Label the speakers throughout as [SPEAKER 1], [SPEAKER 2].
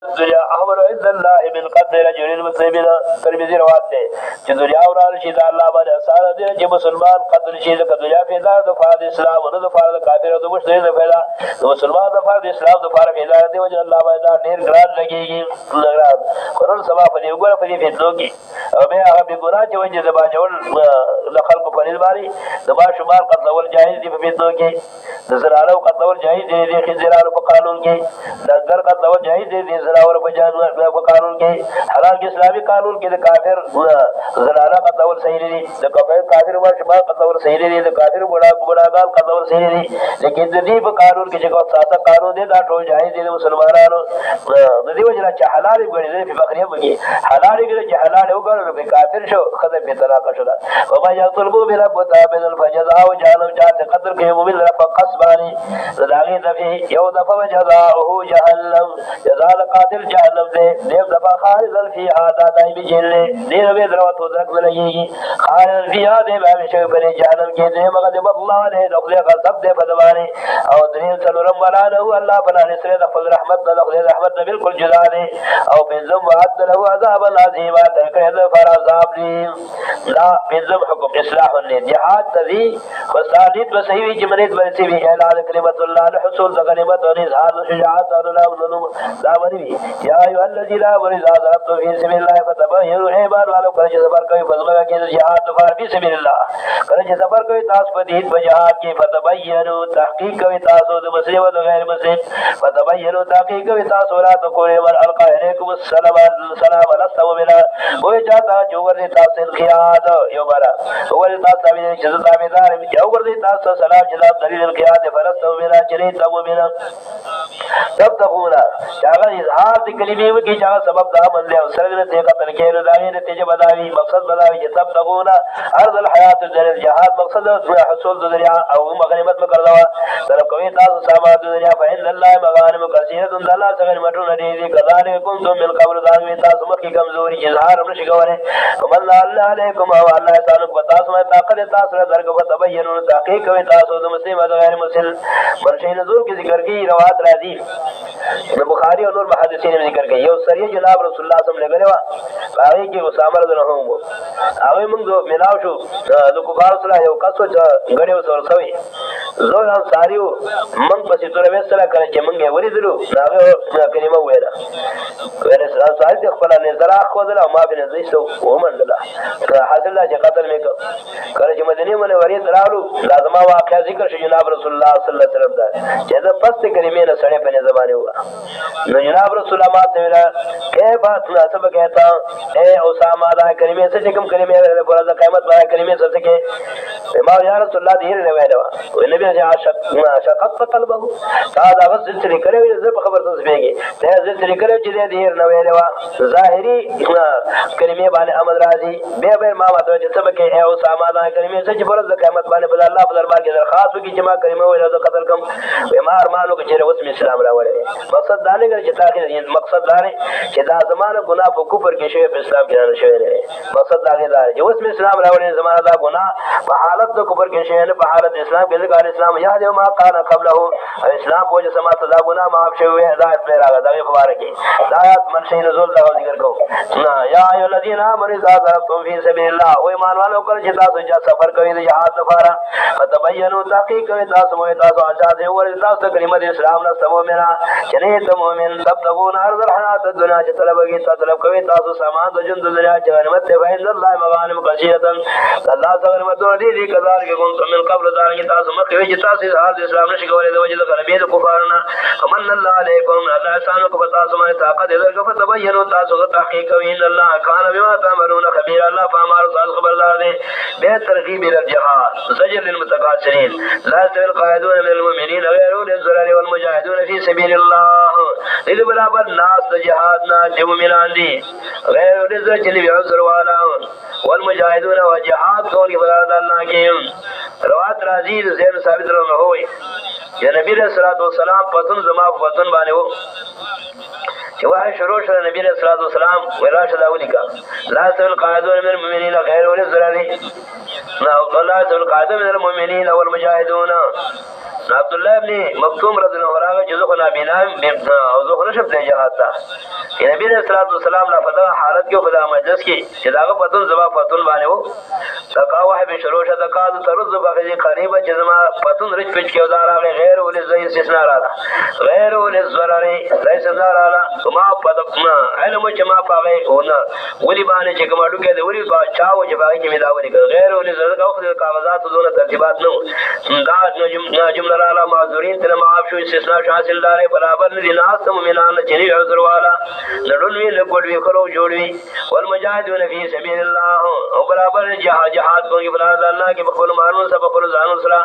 [SPEAKER 1] دنیا احمد عند الله من قدر رجل المسلمين ترمذی روایت ده چې دنیا وران شي د الله باندې اسانه دي چې مسلمان قدر شي د دنیا پیدا د فرض اسلام او د فرض کافر او د مشرک د پیدا د مسلمان د فرض اسلام د فرض پیدا دی چې الله باندې ډیر ګران لګيږي ګران قرآن سبا په دې وګوره په دې فتنو کې او به هغه به ګناه چې وجه زبا جوړ د خلق په لباري د با شمار قتل جایز دي په فتنو کې د زرارو قتل جایز دي د خزرارو په قانون کې د ګر قتل جایز دي د زراور په جانور په قانون کې حلال کې اسلامي قانون کې د کافر زراره قتل صحیح دي د کافر با شمار قتل صحیح دي د کافر ګناګار قتل صحیح دي لیکن د دې په قانون کې چې کوم ساده قانون دي دا ټول جایز دي د مسلمانانو د دې وجه چې حلال غوړي په بخریه وږي حلال کې چې حلال وګڼل په کافر شو خدای په طلاق شو وما يطلبوا بلا متابن الفجزاء وجعلوا جاءت قدر کې مؤمن رفقس باندې داغه دفي یو دفع جزاؤه جهنم جزاء القاتل جهنم دې دفع خالد فيها دائم جل دې به دروته درک لګيږي خالد فيها دې به شي په جهنم کې دې مغه الله نه دخل غضب دې بدوانه او دې څلورم ولا له الله فلا نسره د فضل رحمت له رحمت بالکل جزاء دې او بنظم وعد له عذاب العظیم ترکه فر عذاب دې لا بنظم حکم اصلاح النیت جهاد تذی فسادت وسهی جمرت ورسی بھی اعلان کلمت اللہ الحصول ذغنیمت اور اظہار شجاعت اور ظلم لا وري یا ایھا الذین آمنوا اذا ضربتم فی سبیل اللہ فتبینوا ایمان والو کرے سفر کوئی فضل کے جہاد فی سبیل اللہ کرے سفر کوئی تاس پدید بجہاد کی فتبینوا تحقیق کوئی تاسو مسلم و غیر مسلم فتبینوا تحقیق کوئی تاسو لا تقولوا من القى الیکم السلام لست مؤمنا کوئی چاہتا جو ور تاسو القیاد یو بارا اول تاسو تعبیر جزا تعبیدار جو ور تاسو سلام جناب دلیل القیاد فلست مؤمنا چریت مؤمنا تب تقولا چاغه اظهار د کلمې وکي چې سبب دا منځه او سرګره ته قتل کې رضاوی نتیجه بداوی مقصد بداوی چې تب تقولا ارض الحیات الجنه جهاد مقصد حصول د دریا او مغنیمت مکروا طلب کوي تاسو سامان د دریا فإن الله مغانم کثیره د الله څخه مټونه دي کذالک کنتم من قبل ذالک تاسو مخکې کمزوري اظهار نشي کوله ومن الله علیکم او الله تعالی تاسو ما طاقت تاسو درګه وتبینوا تحقیق کوي تاسو د مسلمان د غیر مسلم ورشي نزول کې ذکر کی روایت راځي بخاری اور محدثین نے ذکر کی یو سریه جناب رسول الله صلی الله علیه وسلم هغه کې اسامه رضی الله عنه هغه موږ ملاو شو د کفار سره یو کاسو غړي وسور سوي زو هم ساریو موږ په ستوره وسره کړ چې موږ یې وریدلو هغه کلمه ویله ساری خپل نظر اخو دل ما بن زیسو ومنله حاصل چې قتل میکو کله چې مدینه منورې ترالو لازمه واقعا ذکر شو جناب رسول الله صلی الله علیه وسلم دا چې دا پس کلمې نه سړې په زمانه هوا نو جناب رسول الله ماته ویلا اے بات مناسب کہتا اے اسامہ دا کلمې څه کوم کلمې پر د قیامت باندې کلمې څه کې ما یا رسول الله دې نه ویلا او نبی چې عاشق قلبه تا دا غسل سره کړو زه په خبر تاسو پیږي ته زه سره کړو چې دې نه ویلا ظاهري کلمې باندې امر راځي به ما ماته چې سبق اے اسامہ دا کلمې څه پر د قیامت باندې په الله په دربار کې درخواست وکړي چې ما کلمه ویلا د قتل کوم بیمار مانو کې چې اوس اسلام راوړي مقصد دا نه چې تاخير مقصد دا نه چې دا زمانه ګناه په کفر کې شوی په اسلام کې نه شوی نه مقصد دا نه چې اوس اسلام راوړي زمانه دا ګناه په حالت د کفر کې شوی نه په حالت اسلام کې ځکه اسلام یاد ما قال قبله اسلام په چې سمات دا ګناه معاف شوی هدایت پر راغله دا خبره کې دا آیات منشي نزول دا ذکر کوم یا ایه الذین آمنوا اذا ضربتم فی سبیل الله او ایمان والو کله چې تاسو سفر کوئ د جهاد لپاره فتبینوا تحقیق کوي تاسو آزاد او تاسو کلمه اسلام نه سمومنا چنه ته مؤمن تب تكون ارض الحیات الدنیا چې طلبږي طلب کوي تاسو سامان د جند دنیا چې غنیمت ته وایي الله مغانم کثیره الله تعالی مدونه دي کذار کې کوم من قبل ذلك تاسو مخکې چې تاسو حال اسلام نشي کولای د وجه د غربي د کفارنا ومن الله علیکم الله احسان کو تاسو ما طاقت درکو فتبینوا تاسو تحقیق کوي ان الله کان بما تعملون خبیر الله فامر تاسو خبردار دي به ترغیب الى الجهاد زجر للمتقاصرين لا يستوي القاعدون من المؤمنين غير اولي الضرر والمجاهدون في سبيل الله دې برابر ناس د جهاد نه د مؤمنان دي غیر اولي الضرر چې عذر والا والمجاهدون وجهاد کوي برابر الله کې روایت راځي زين ثابت رونه وي یا نبی رسول الله والسلام پتون زما پتون باندې وو چې وای شروع شو نبی رسول الله والسلام وراشه دا ولیکا لا يستوي القاعدون من المؤمنين غير اولي الضرر لا يستوي القاعدون من المؤمنين والمجاهدون عبدالله ابن مکتوم رضی الله عنه چې زه نابینا او زه نشم ته جهاد ته نبی رسول الله صلی الله علیه وسلم حالت کې خدا مجلس کې چې داغه پتون زما پتون باندې وو تقاوه به شروع شته کاد ترز بغیر قریبه چې زما پتون رچ پچ کې ودار غیر ول زي استثناء را غیر ول ضرر ليس ضرر ما پدما علم چې ما پاغه ونه ولي باندې چې کومه ډوګه دی ولي با چاو چې باندې کې مداوري غیر ول ضرر او خپل کاغذات زونه ترتیبات نو دا جمله را معذورین تر معاف شو استثناء حاصل دار برابر دي ناس مومنان چې عذر والا لړوي لګوي خلو جوړوي والمجاهدون فی سبیل الله او برابر جهاد کوي بلاد الله کې بخول مانو سب خپل ځانو سره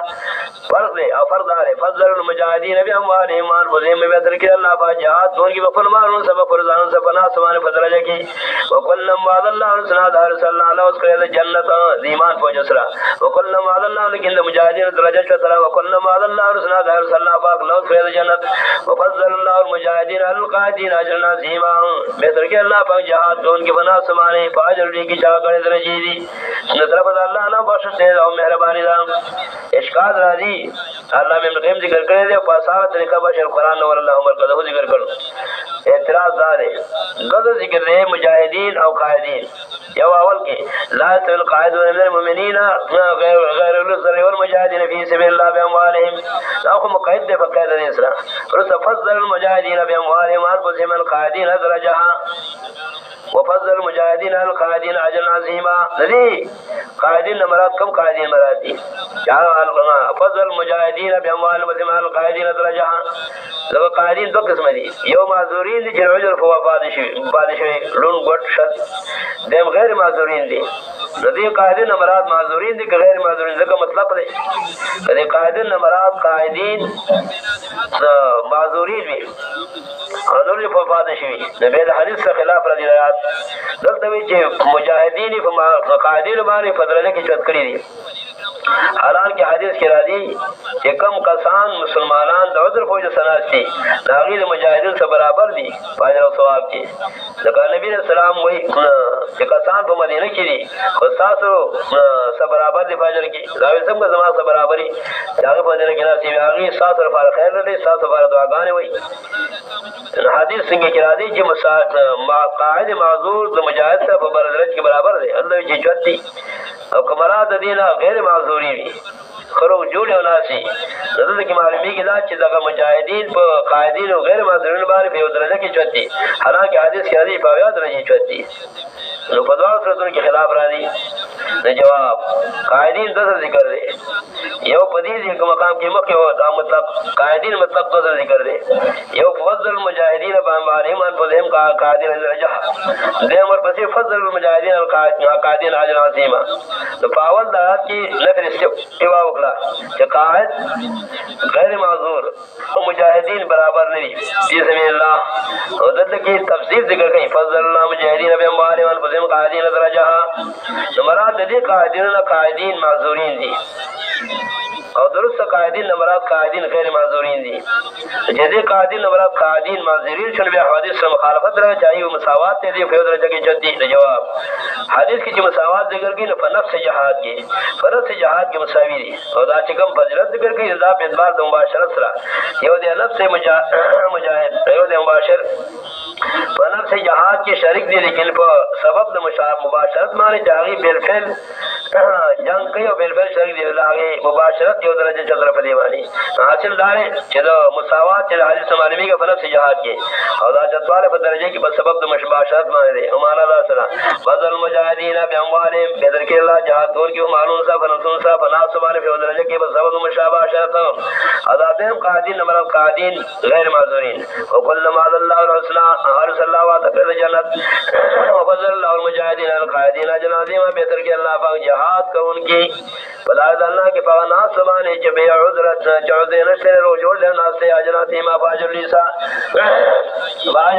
[SPEAKER 1] فرض دی او فرض دار فضل المجاهدین باموالهم انفسهم بذل کې الله فجهاد کوي بخول مانو سب خپل ځانو سره بنا سمان فضل کې وکلم وعد الله سنا دار صلی الله علیه وسلم جنت ایمان فوج سره وکلم وعد الله لكن المجاهدین درجه سره وکلم وعد الله سنا دار صلی الله پاک لو فیض جنت وفضل الله المجاهدین القائدین اجر عظیما بهتر کې الله پاک جهاد کوي بنا سمانے باجر کی چا گڑے درجی دی طرف اللہ نہ بخش دے او مہربانی دا اشکال راضی اللہ میں مقیم ذکر کرے دے پاسا طریقہ بشر قرآن اور اللہ عمر کا ذکر کرو اعتراض دار ہے غضب ذکر ہے مجاہدین او قائدین یو اول کې لا تل قائدون من المؤمنین غیر الذر والمجاهدين في سبيل الله باموالهم او مقید دے فقید دے اسلام رس فضل المجاهدين باموالهم انفسهم القائدين درجها وفضل المجاهدين القائدين اجر عظیما ندی قائدین مراد کم قائدین مراد دی فضل المجاهدين باموالهم القائدين درجها لو قائدین دو قسم دي یو معذورین دي چې عذر فوافادشي لون ګټ شت دیم غیر معذورین دي ندی قائدین مراد معذورین دي غیر معذورین څه مطلب دی ندی قائدین مراد قائدین معذورین دي حضور فوافادشي نبی حدیث خلاف رضی الله دلته وی چې مجاهدین په قائدین باندې فضل کې چت کړی دي حالانکه حدیث کې راځي چې کم کسان مسلمانان د عذر فوج سناسي داغي د مجاهدین سره برابر دي اجر او ثواب کې لکه نبی رسول الله وایي چې کسان په مدینه کې دي خو تاسو سره برابر دي فاجر کې دا څنګه زما سره برابرۍ هغه په دې کې راځي هغه تاسو لپاره خیر لري تاسو لپاره دعاګانې وایي حدیث څنګه کې راځي چې قاعد معذور د مجاهد سره په درجه کې برابر دي الله یې جوړتي او کمرات دینا غیر معذوری وي خرو جوړ ناسي دغه کې معلومی کې دا چې دغه مجاهدین په قائدین او غیر معذورین باندې په درجه کې چوتي حالانکه حدیث کې راځي په یو درجه چوتي نو په دغه صورتونو کې خلاف راځي د جواب قائدین د ذکر دی یو پدې دې کوم مقام کې مخکې و دا مطلب قائدین مطلب د ذکر دی یو فضل المجاهدین باندې من په دیم کا قائدین درجه دې امر پسې فضل المجاهدین القائدین اجر عظیما نو پاول دا چې لفظ استوا وکړه چې قائد غیر معذور او مجاهدین برابر نه دي په سبیل الله او دلته کې تفصیل ذکر کوي فضل الله مجاهدین به اموال او بهم قائدین درجه نو مراد دې قائدین معذورین دي او درست قائدین مراد قائدین غیر معذورین دي جدي قائدین مراد قائدین معذورین شنو بیا حدیث سره مخالفت راځي چاہیے مساوات ته دی په درجه کې چدي جواب حدیث کې چې مساوات ذکر کړي نو په نفس جهاد کې مساوي دي او دا چې کوم فضیلت ذکر کړي دا په اعتبار د مباشرت سره یو د نفس مجاهد یو د مباشر په نفس جهاد کې شریک دي لیکن په سبب د مباشرت باندې جاغي بالفعل جنگ کوي او بالفعل شریک دي لاغي مباشرت یو درجه چدر په دی باندې حاصل دار چې د مساوات چې حدیث معلومی کې په نفس جهاد کې او دا چتواله په درجه کې په سبب د مباشرت باندې دي عمر الله تعالی فضل المجاهدین باموالهم بدر کې الله جهاد ور کې معلوم صاحب نسون صاحب ناس باندې په درجه کې په سبب مشابهت عذابهم قائدین مراد قائدین غیر معذورین وكل ما الله الحسنى ارسل الله وتقل جنت وفضل الله المجاهدین القائدین اجر عظیما بهتر کې الله پاک جهاد کوونکی بلاد الله کې په ناس باندې چې به عذرت چوزه نشره رو جوړ له ناس ته اجر عظیما باجر لیسا باج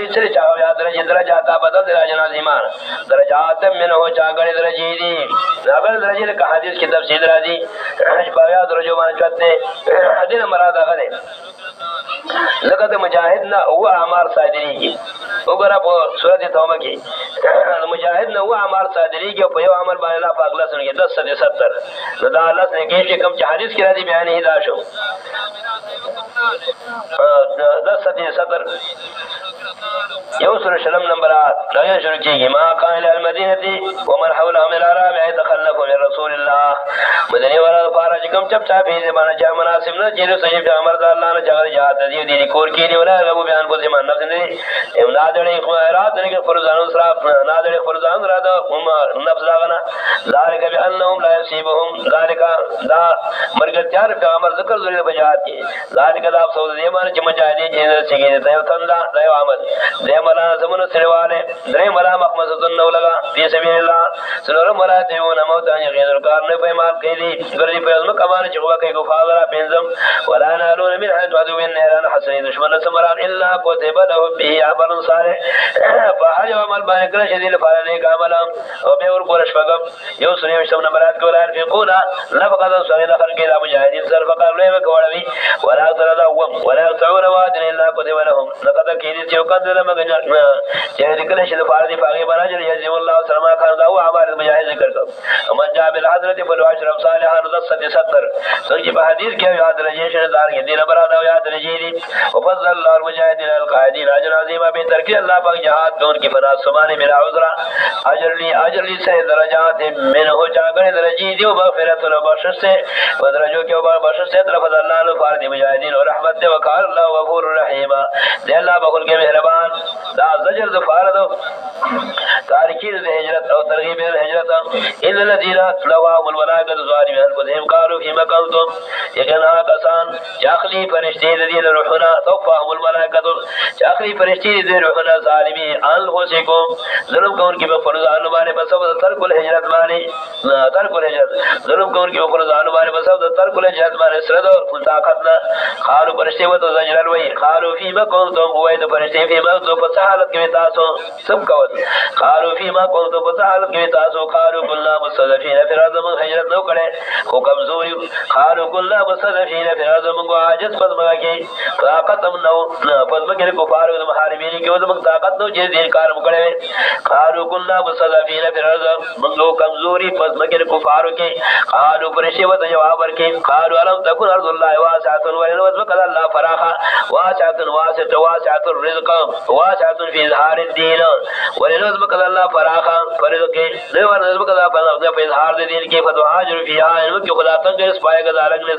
[SPEAKER 1] لیسا چاو یاد درجات بدل اجر عظیما درجات منه چاګړي درجې دي دغه درجې له حدیث کې تفصیل راځي په یاد درجو باندې چته حدیث مراد هغه ده لکه د مجاهد نه او اعمار صادریږي وګوره په سورۃ توبه کې مجاهد نو عمل صادری کې په یو عمل باندې الله پاک له سنګي 10 نو دا الله څنګه کې کوم چې حدیث کې راځي بیان هدا شو 10 يوصل شلم نمبرات لا يشرك ما كان الى المدينه ومن حولها من العرب يتخلف من رسول الله مدني ولا فارج كم چپ چا به زمانہ جا مناسب نہ جيرو سيف امر الله نه جګړه جهاد دي دي کور کې دی ولا ابو بیان کو زمان نفس دي امداد لري خیرات لري فرزان اسراف نادر فرزان را ده نفس داغنا ذلك بانهم لا يصيبهم ذلك دا مرګ تیار په امر ذکر ذری بجات کې ذلك دا سود دي مان چې مجاهدين چې سګي ته تندا دا عمل دې ملا زمون سرواله درې ملا مخمسه نو لگا په سبیل الله سنور ملا دیونه موت ان غیر کار نه په مال کې دي ګرځي په علم کمال چې هو کوي غفار بنزم ولا نالون من حد عدو النيران حسن دشمن سمران الا كتب له به عمل صالح فهل عمل باندې کړه چې دې لپاره نه عمل او به ور ګورش پغم یو سنې مشتم نمبرات کې ولان فقولا لفقد صغير خلق الى مجاهدين سر فقال له وکوړوي ولا ترضوا ولا تعون وعد الا كتب لهم لقد كيد چې وقدر مګ چې دې کله چې لپاره دې پاګې باندې یجزي الله سلام خان دا او عمل مجاهد ذکر کړ امن جاء بالحضرت فالعشر صالحان 10 څنګه په حدیث کې یاد رجې شه دار کې دې نمبر دا یاد رجې دي وفضل الله المجاهدين القائدين اجر عظیم به ترک الله پاک جهاد کو ان کی فنا سبحانه میرا عذر اجر لی سے درجات منه چاغره درجې دی او مغفرت او بخشش سے ودرجو کې او بخشش سے طرف الله له فرد مجاهدین او رحمت دے وقال الله غفور رحیم دے الله بخل کے مہربان دا زجر ذ فرض تارکین هجرت او ترغیب الهجرت ان الذين لواهم الملائکه ظالمين انفسهم قالوا فيما كنتم یقینا کسان چاخلی فرشتي دې روحنا توفاهم الملائکه چاخلی فرشتي دې روحنا ظالمي انفسكم ظلم کون کی فرزان باندې بس ترک الهجرت باندې ترک الهجرت ظلم کون کی فرزان باندې بس ترک الهجرت باندې سره طاقت نه خالو فرشتي و تو زجرل وای خالو فيما كنتم وای د فرشتي فيما تو په حالت کې تاسو سب کوت خالو فيما كنتم په حالت کې تاسو خالو كلنا مستضعفين في الارض من هجرت نو کړي خو کمزوري خالو كلنا مستضعفين في الارض من عاجز پدما کې طاقت نو پدما کې کفار او محاربین کې د طاقت نو چې دې کار وکړي خالو كلنا مستضعفين في الارض من کمزوري پدما کې کفار کې خالو فرشتي و جواب ورکې خالو علم تكن ارض الله واسعه واسعه الله فراخه واسعه واسعه الرزق واسعه في اظهار الدين ولنذبك الله فراخا فرزق دے ور نذبك الله په اظهار دین کې فتوحاجر فيها علم کې خلاصن کې سپای غزارک نه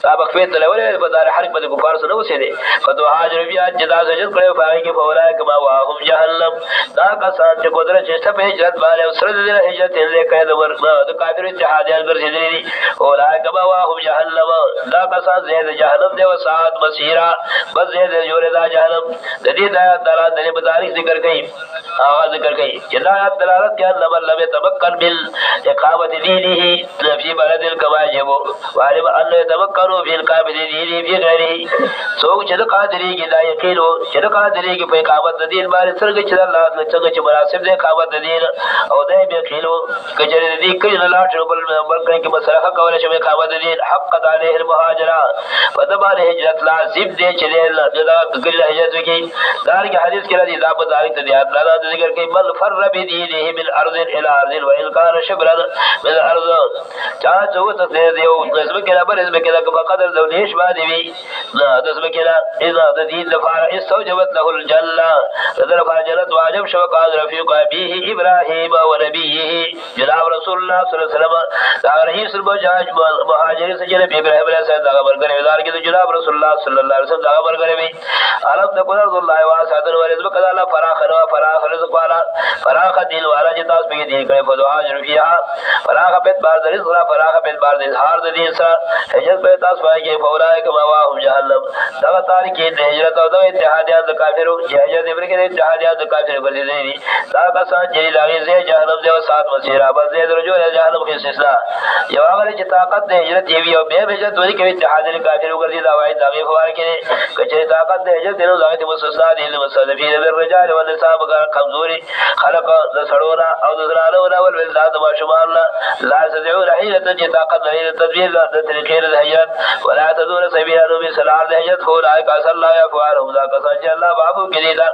[SPEAKER 1] سابق په تلول په دار حرب په کفار سره وسه دي فتوحاجر فيها جدا سجد کړو پای کې فورای کما واهم جهنم دا کا سات قدرت چې په هجرت باندې سره د هجرت دې قید ور د کافر اتحادیان ګرځېدلې اولای کما واهم جهنم دا کا سات زید جهنم دی او سات مسیرا بس زید جوړه دا جهنم د دې د تعالی د مدارک ذکر کړي آواز ذکر کړي جدایت دلالت کیا لمن لم يتمكن بالاقامه دينه في بلد الكواجب وعلم ان يتمكنوا في القامه دينه في غيره سوق چې قادری کې دا یقین چې قادری کې په اقامت د دین باندې څنګه چې الله څنګه چې مناسب دی اقامت د دین او دا به یقینو کجره دې کله لا ټربل بلکې کې مسله کوله چې اقامت د دین حق عليه المهاجره فدبر هجرت لازم دی چې الله کله هجرت کې دار کې حدیث کې راځي دا په ذالک ته الله ذکر کوي بل فر بدينه من ارض الى ارض وان كان شبرا من الارض چا چوت ته دیو اسم کې را بل اسم کې را فقدر ذلیش باندې وی اسم کې را اذا د دین لپاره استوجبت له الجنه ذل فاجلت واجب شو قال رفيق ابيه ابراهيم ونبيه جناب رسول الله صلی الله علیه وسلم دا رئیس البجاج مهاجر سجن ابراهيم علیه السلام دا خبر کوي ذلك جناب رسول الله صلی الله علیه وسلم دا خبر کوي علم تقول الله واسعد ورزق کذا فراخ رزق والا فراخ دین والا چې تاسو به دین کوي فدعا جرفیها فراخ په بار د رزق فراخ په بار د اظهار د دین سره هجرت په تاسو باندې فورای کما واهم جهنم دا تاریخ د هجرت او د اتحادیات د کافرو هجرت د برکې د اتحادیات د کافرو بل دي دا کسان چې لاغي زه جهنم دی او سات مسیره بس دې درجو جهنم کې استثناء یو هغه چې طاقت د هجرت دی او به هجرت ورې کوي اتحاد د کافرو ګرځي دا وایي دا وی فوار کې کچې طاقت د هجرت نو ځای ته مستثنا دي المسلفین بالرجال والنساء کمزوري خلق د سړونا او د زرالونا والولدان ما شمال لا تدعون حيلة طاقت غير التدبير د طریقې د هجرت ولا تدور سبيل انو بسلام د هجرت هو لایق اصل الله يفعلهم ذاك سجل الله بابو کې دا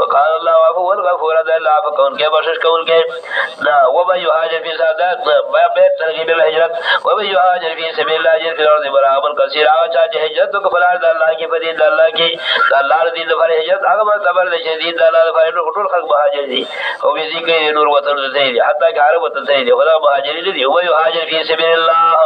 [SPEAKER 1] وقال الله العفو والغفور ذا الله فكون کے بخشش کون کے نا ومن يهاجر في سعادات بيت ترغيب الهجرت ومن يهاجر في سبيل الله يجد في الارض مراغما كثيرا چاہے ہجرت کو فلاح اللہ کی فرید اللہ کی اللہ دین پر ہجرت اگر صبر شدید اللہ فرید ټول خلق مهاجر دي او به ذکر نور وطن دي حتى کہ عرب وطن دي خدا مهاجر دي ومن يهاجر في سبيل الله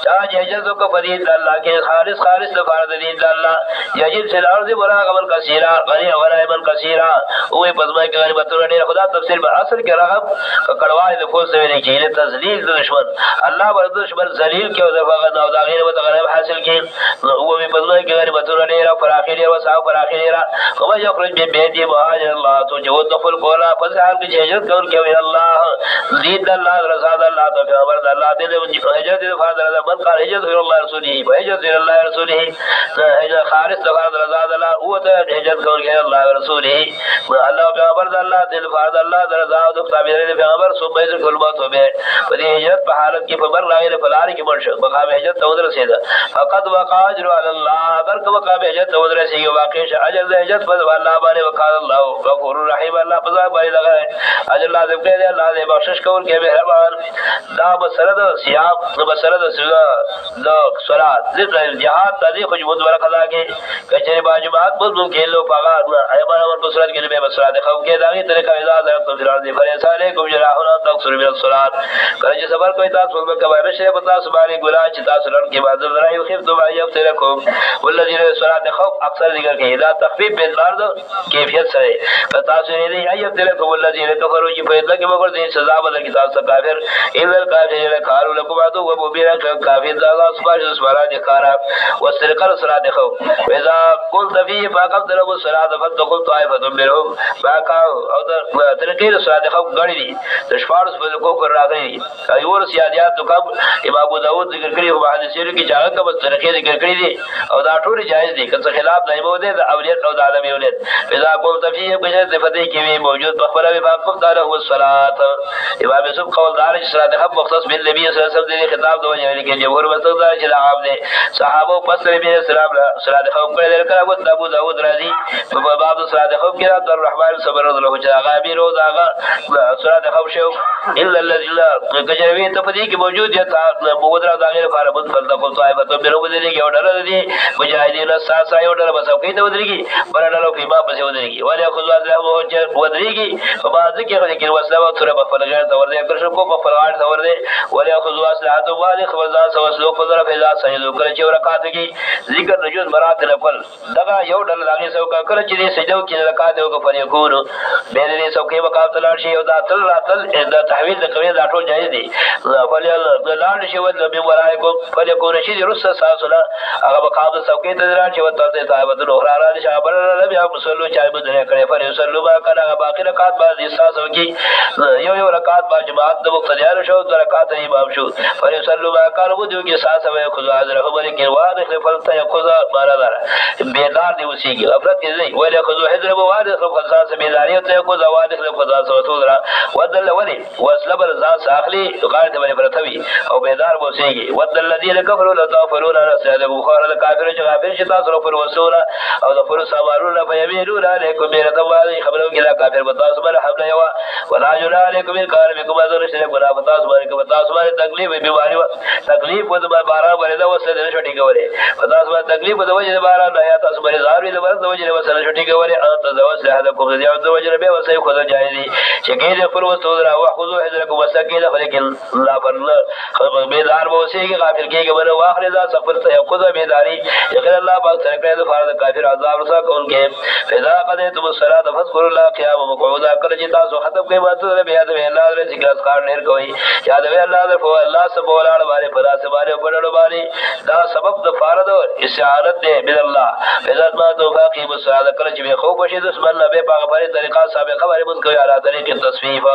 [SPEAKER 1] چاہے ہجرت کو فرید اللہ کے خالص لفرد دین اللہ یجد في الارض مراغما كثيرا غنیما كثيرا وہ پزما کے غنیمت نے خدا تفسیر میں اصل کے رغب کڑوائے نفوس سے نہیں کہ تذلیل دشمن اللہ بر دشمن ذلیل کے دفعہ نو داغیر متغرب حاصل کی وہ بھی پزما کے غنیمت نے فراخیر و صاحب فراخیر وہ یخرج من بیت مهاجر اللہ تو جو دخل کولا فزال کی ہجرت کر کے اللہ دین اللہ رضا اللہ تو خبر اللہ دے ہجرت فاضل من قال ہجرت اللہ رسوله وهجرت اللہ رسوله ہجرت خالص رضا اللہ وہ ہجرت کر کے اللہ رسوله اللہ خبر اللہ دل فاضل اللہ رضا تو تعبیر پیغمبر صبح سے کلمات ہو گئے بنی ہجرت په حالت کی فبر لاغیر فلار کی مرشد مقام ہجرت تو رسید فقط وقع اجر علی اللہ اگر کو مقام ہجرت تو رسید واقع اجر ہجرت پر اللہ بارے وقال اللہ غفور رحیم اللہ پزا بارے لگا اجر لازم کہ اللہ نے بخشش کون کے مہربان دا مسرد سیاب مسرد دا صلات ذکر الجہاد تاریخ خجمت ورقضا کے کچھے باجمات مظلوم کے لو پاگا ایمان اور بسرت کے لئے مسرات خوف کے داغی طریقہ ازاد رکھتم فی الارض فریسا علیکم جراحنا تقصر من الصلات کرج سفر کوئی تاس فلم کبائر شریف تاس باری گناہ چتاس لڑ کے بعد ذرائی وخفتم آئی افترکم والذین صلات خوف اکثر ذکر کے اذا تخفیف بین مارد کیفیت سرے فتاس نہیں آئی افترکم والذین کفروا جی فیدنا کے مگر دین سزا بدل کتاب سا کافر اذا الکافر لکارو لکم آتو و مبیرا کافر داغا سباش سبارا دکارا واسترقر صلات خوف ویزا قلت فی فاقم طلب الصلاة فتقل طائفتم منهم فاقاو ترقیر صلات خوف گڑی دی تشفارس فضلکو کر راغی ایور سیادیات تو کم امام ابو داود ذکر کری و محدثین کی جاگہ کم ترقی ذکر کری دی او دا ٹھوڑ جائز دی کس خلاف نہیں موجود دا اولیت او دا عالمی اولیت فضا قلت فی بجرد فتح کی بھی موجود مخبرہ بھی فاقم دارہ الصلاة امام یوسف قول دار صلات خوف مختص بالنبی صلی اللہ علیہ وسلم دی خطاب دو وجہ لیکن جمہور مستق دار چلا عام نے صحابہ پس نبی السلام صلات خوف کرے در کر ابو داود راضی باب صلات خوف کی رات الرحمن صبر رضی اللہ چلا غابی رو داغا صلات خوف شو الا الذين کجروی تفدی کی موجود ہے مودرا داغیر فارمت فلتقل طائفۃ من المؤمنین کی اور دی مجاہدین ساسا اور بس کی تو ودریگی برالو کی ما بس ودریگی ولی خذ الله ودریگی فما ذکر لیکن وسلم تر بفل غیر تو ورے کرش کو بفل غیر تو ورے ولی خذ واسلات والی خذا وسلو فذر فذا سجدو کر چ رکعت کی ذکر نجود مرات نفل دغا یو ڈل لاگے سو کا کر چ سجدو کی رکعت کو فلیکون میرے سو کے مقام تلاشی او دا تل دا تحویل کوي دا ټول جایز دي فلیل لاند شي ود به ورایکم فلیکون شي رس ساسلا هغه مقام سوکې ته دران شي ود ته صاحب نو را شابر نبی صلو چای بدره کړي پر صلو با کړه باقی رکعات بعد اساسو کی یو رکعات با جماعت د مقتدیان شو د رکعات امام شو پر صلو با کړه وو جو کی ساس وي خدا حاضر خبر کې واد خپل ته خدا بارادار بیدار دی وسی کی غفلت کې دی ولی خذو حذر بو واد خپل ساس بیداری ته کو زواد خدا سو درا ودل ولی واسلب الزاس اخلی غارت بنی برتوی او بیدار بوسیگی ود الذین کفروا لتغفرون عن سعد بخار الکافر جغافر شتا سر پر وسولا او ظفر سوارون فیمینون علیکم بیرت الله خبرو کلا کافر بتاس بر حمل یوا ولا جنا علیکم الکار بكم ازر شرک بنا بتاس بر تکلیف بیماری تکلیف ود بارا بر وسد چھٹی گورے بتاس بر تکلیف ود وجہ بارا نیا تاس بر زار ود بر وجہ وسد چھٹی گورے انت زوس لهذا ذی عز وجل بے وسے خود جائزی شکید پر وسودرا وخذو حذرکم وسکین لیکن لا فرل بیدار بوسی کی غافل کی کہ بنا واخر ذا سفر سے خود بیداری یقین اللہ پاک ترکے تو فرض کافر عذاب رسا کون کے فضا قضیتم الصلاۃ فذكروا الله قیاما وقعودا کر جتا سو ختم کے بات بیاد میں اللہ نے ذکر اذکار نہیں کوئی یاد ہے اللہ نے فو اللہ سے بولاڑ والے فلا سے والے پڑھڑ والے دا سبب د فرض استعانت ہے من اللہ فضا ما تو باقی الصلاۃ کر جب خوف شد دشمن نبی پاک پر طریقہ سابقہ والے من کو اعلی طریقے تصفیف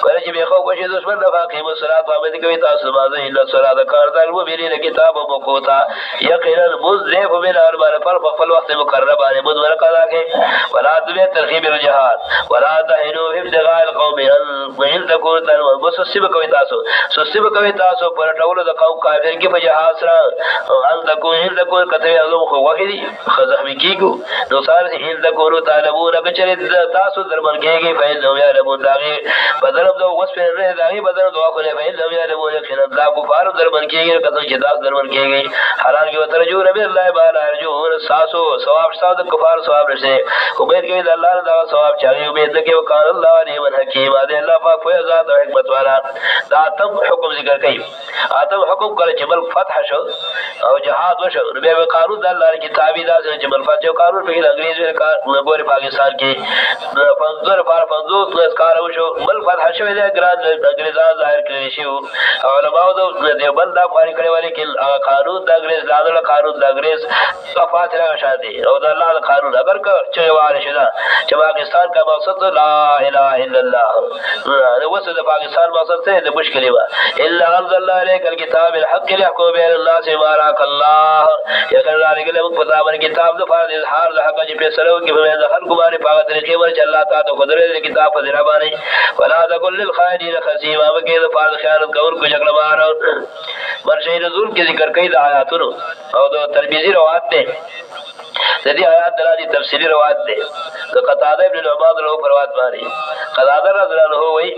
[SPEAKER 1] کر جب خوف شد دشمن باقی الصلاۃ فامد کوئی تاسو باندې الا الصلاۃ کار د المؤمنین کتاب موقوتا یقینا مذنب من اربع پر خپل وخت مقرر باندې مدور قضا کې ولا تبع ترغیب الجهاد ولا تهنوا في ابتغاء القوم ان تكون مسسب کوي تاسو سسب کوي تاسو پر ټول د قوم کافر کې په جهاد سره ان تكون کته علم خو وحدي خزم کیګو نو سار ان تکورو طالبون بچره تاسو درمن کېږي فیض نو یا ربون داغي بدل دو وس په نه داغي بدل دو خو نه فیض نو یا ربون یقینا دا کفار درمن کېږي کله چې تاسو درمن کېږي حالان کې وترجو رب الله بالا ارجو ساسو ثواب ساده کفار ثواب رسه امید کوي د الله دا ثواب چاري امید کې وکړ الله علیم حکیم دې الله پاک په ذات او حکمت والا دا تم حکم ذکر کوي اتم حکم کړي چې ملک فتح شو او جهاد وشو نو به قانون د الله کتابي دا چې ملک فتح قانون په انګریزي کې ګوري پاکستان کې پنځور پر 50 کار وشو ملک فتح شو د ګران انګریزان ظاهر کړی شو علماء د دیوبند دا خاري کړي وایي کې قانون د انګریز لاله قانون د انګریز صفات راغشادي او د الله قانون اگر چې واره شدا چې پاکستان کا مقصد لا اله الا الله نو وسه د پاکستان مقصد څه د مشکله وا الا انزل الله عليك الكتاب الحق ليحكم بين الناس بارك الله یقین علی له پتا باندې کتاب د فرض اظهار د حق چې فیصلو کې به د خلق باندې پاغه طریقې ور چې الله تعالی قدرت د کتاب په ذریعہ باندې ولا تقل للخائنين خصيما وکي د فرض خیانت کول کو جګړه مار مرشي نزول کې ذکر کوي د آیاتونو او د ترمذی روایت ده د دې آیات دلالي تفصیلی روایت ده د قتاده ابن عباد له روایت باندې قتاده رضی الله عنه وایي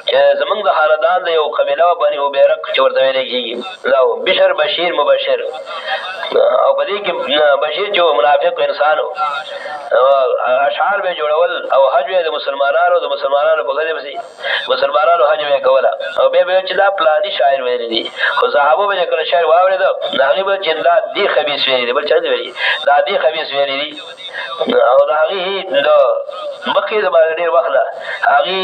[SPEAKER 1] چې زمونږ د خاندان د یو قبيله باندې وبېرق چې ورته ویل کېږي لو بشر بشیر مبشر او په دې کې بشیر چې منافق انسان اشعار به جوړول او حج د مسلمانانو په غږ به مسلمانانو حج به کوله او به چې دا پلاني شاعر ویل دي خو صحابه به کله شاعر واورید دا غیب چې دا دی خبيث ویل دي بل څه ویل دا دی خبيث ویل دي او دا هغه د مکه د باندې وخت هغه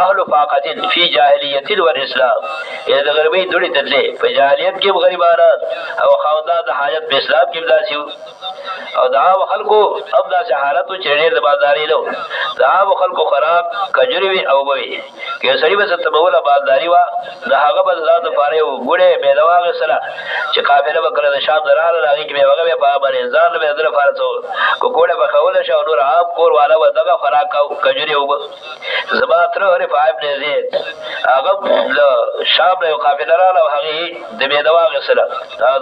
[SPEAKER 1] اهل فاقتين فی جاهلیت و اسلام د غربي دوړي تدلې په جاهلیت کې غریبانان او خاوندان د حاجت په اسلام کې داسیو او دا خلکو ابدا حالت چړې د بازاري له دا خلکو خراب کجوري او بوي کې سړي به ستموله بازاري وا دا هغه بازار د پاره وګړې به دواغه سره چې قافله وکړه د شام دراله راغی کې به هغه په باندې ځان به در فارسو کوړه په خوله شو نور عام کور والا و دغه فراق کجوري او زباتر اور فایب نه زید هغه شام له قافله رااله هغه د به دواغه سره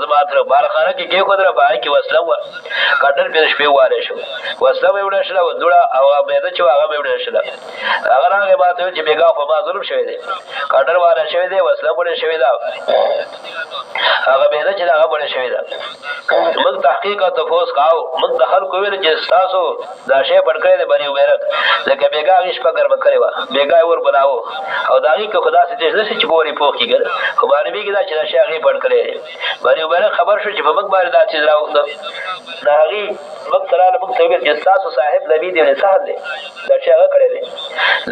[SPEAKER 1] زباتر بارخانه کې کو در پای کې وسله و کډر په شپې واره شو وسله به وړه شله وډړه او به د چې هغه به وړه شله هغه هغه باته چې بیګا په ما ظلم شوی دی کډر واره شوی دی وسله وړه شوی دا هغه به د چې هغه وړه شوی دا موږ تحقیق او تفوس کاو موږ دخل کوی چې تاسو دا شی پړکړې دی بني وبرک ځکه بیګا هیڅ پکړ وکړي وا بیګا ور بناو او داغي که خدا سي چې پوری پوخ کیږي خو باندې بیګا چې دا شی هغه پړکړې بني وبرک خبر شو چې په موږ باندې دا چیز راوخته داغي موږ سره موږ ته ویل چې تاسو صاحب نبی دی نه صاحب دی دا چې هغه کړی دی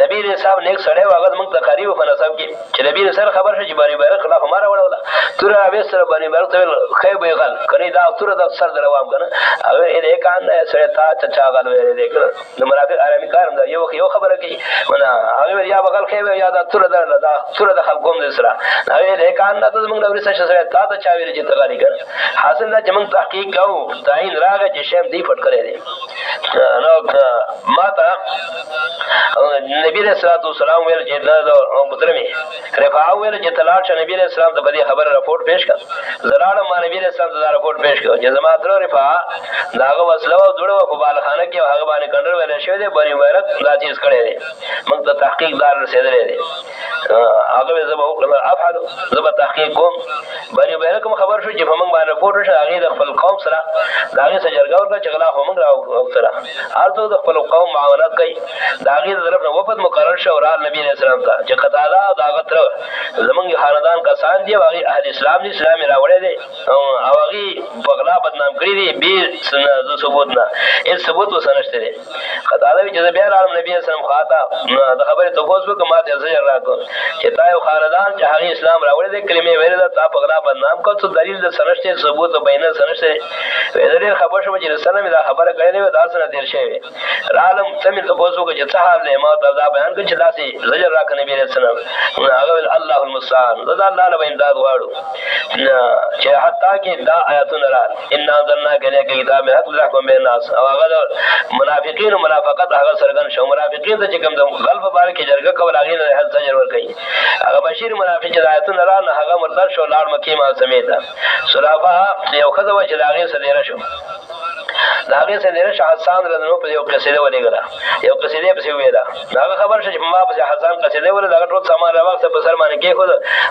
[SPEAKER 1] نبی رسول صاحب نیک سره واغد موږ تقریبا په نسب کې چې نبی رسول خبر شو چې بني وبرک خلاف ماره وړوله تر هغه سره بني وبرک ته خیر به غل کړي دا تر د سر دروام کنه او دې کاند سره تا چا غل ویل دې کړه نو مرافق عربي کارم دا یو خبره کوي ونا هغه یا بغل خیر یا دا تر د خلقوم دې سره هغه دې کاند ته موږ د ورسره سره تا چا ویل چې تغاری کړ حاصل دا چې موږ تحقیق کوو تعین راغی چې شیم دی پټ کړی دی نو ماته نبی رسول الله سلام ویل چې دا محترمي رفاع ویل چې طلاق شه نبی رسول الله ته په خبر رپورټ پیش کړ زراړه ما نبی رسول الله ته رپورټ پیش کړ چې زما تر رفاع داغه وسله او جوړه په بالخانه کې هغه باندې کندر ویل شوی دی بری ویرت دا چیز کړی دی موږ ته تحقیق دار رسیدلې دی هغه زما وکړه افعل زما تحقیق کوم بری ویرت کوم خبر شو چې په موږ باندې رپورټ شو هغه د خپل قوم سره داغه سجرګاور کا چغلا هم راو سره هر د خپل قوم معاونت کوي داغه طرف نه وفد مقرر شو را نبی رسول الله ته چې قطاده داغه تر زمونږ خاندان کسان دی هغه اهل اسلام دي اسلام راوړی دی او هغه بغلا بدنام کړی دی به سن ثبوت نه هیڅ ثبوت وسنشته دی قطاده چې بیا عالم نبی اسلام خاطا د خبره توفوس وکما ته زجر راکو چې تا یو خاندان چې هغه اسلام راوړی دی کلمې ویل دا بغلا بدنام کو ته دلیل د سنشته ثبوت او بینه سنشته ویل خبر شو چې رسول الله دا خبره کړې دی دا سره دیر شوی عالم سمې توفوس وکړي چې څه حال دی ما دا بیان کړ چې داسې زجر راک نبی رسول الله هغه الله المستعان دا الله له امداد غواړو چې حتی کې دا آیاتونه را ان انزلنا کلیک کتاب حق لحکم بین الناس او هغه منافقین او منافقت هغه سرګن شو منافقین ته چې کوم د غلب بار کې جرګه کول هغه نه حل زجر ور کوي هغه بشیر منافق چې آیاتونه را نه هغه مرتد شو لاړ مکی ما سمیته صلافه یو خزه چې هغه سره شو داغه سره نه حسان رضنو په یو قصیده ولېګره یو قصیده په ویلا دا خبر شې ما په حسان قصیده ول دا ټول سامان راوخت په سر باندې کې خو